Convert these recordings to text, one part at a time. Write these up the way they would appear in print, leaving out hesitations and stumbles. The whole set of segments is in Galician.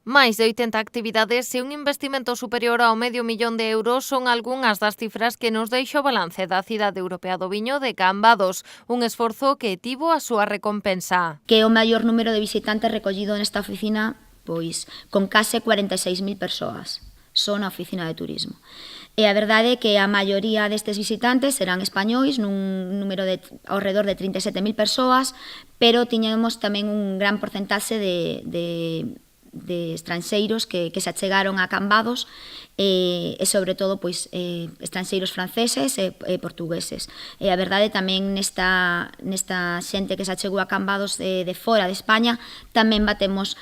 Máis de 80 actividades e un investimento superior ao €500.000 son algunhas das cifras que nos deixa o balance da Cidade Europea do Viño de Cambados, un esforzo que tivo a súa recompensa. Que o maior número de visitantes recollido nesta oficina, pois con case 46.000 persoas, só na oficina de turismo. E a verdade é que a maioría destes visitantes eran españois, nun número de ao redor de 37.000 persoas, pero tiñamos tamén un gran porcentaxe de estranxeiros que se achegaron a Cambados e sobre todo pois estranxeiros franceses e portugueses. E a verdade tamén nesta xente que se achegou a Cambados de fora de España tamén batemos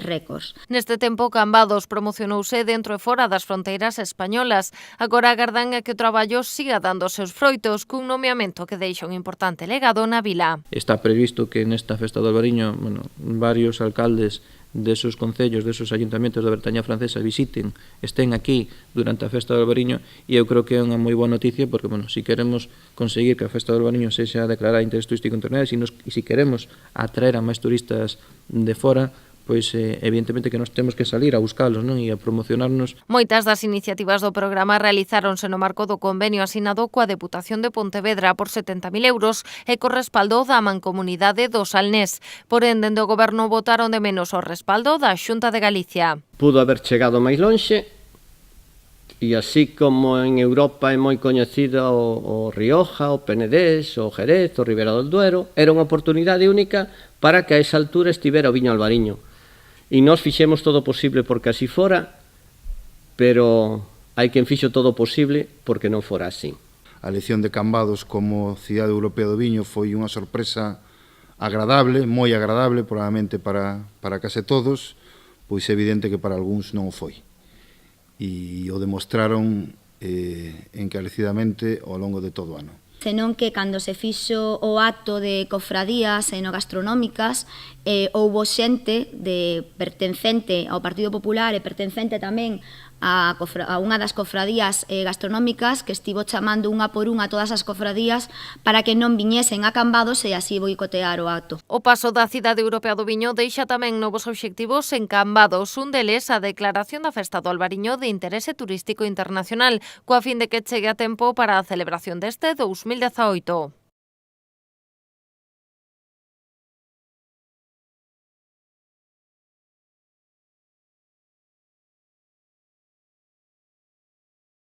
récords. Neste tempo Cambados promocionouse dentro e fora das fronteiras españolas. Agora agardan a que o traballo siga dando os seus froitos cun nomeamento que deixa un importante legado na vila. Está previsto que nesta festa do Albariño, varios alcaldes desos concellos, desos ayuntamentos da Bretaña francesa estén aquí durante a festa do Albariño, e eu creo que é unha moi boa noticia porque, se queremos conseguir que a festa do Albariño sexa declarada interés turístico internacional e se queremos atraer a máis turistas de fora, pois evidentemente que nós temos que salir a buscalos, e a promocionarnos. Moitas das iniciativas do programa realizáronse no marco do convenio asinado coa Deputación de Pontevedra por €70.000 e co respaldo da Mancomunidade do Salnés. Porén, dende o Goberno votaron de menos o respaldo da Xunta de Galicia. Pudo haber chegado máis lonxe, e así como en Europa é moi coñecido o Rioja, o Penedés, o Jerez, o Ribera do Duero, era unha oportunidade única para que a esa altura estivera o viño albariño. E nós fixemos todo o posible porque así fora, pero hai quen fixo todo o posible porque non fora así. A elección de Cambados como Cidade Europea do Viño foi unha sorpresa agradable, moi agradable, probablemente para case todos, pois é evidente que para algúns non o foi. E o demostraron encarecidamente ao longo de todo o ano. Senón que cando se fixo o acto de cofradías enogastronómicas houbo xente pertencente ao Partido Popular e pertencente tamén a unha das cofradías gastronómicas que estivo chamando unha por unha todas as cofradías para que non viñesen a Cambados e así boicotear o acto. O paso da Cidade Europea do Viño deixa tamén novos obxectivos en Cambados, un deles a declaración da Festa do Albariño de interese turístico internacional, coa fin de que chegue a tempo para a celebración deste 2018.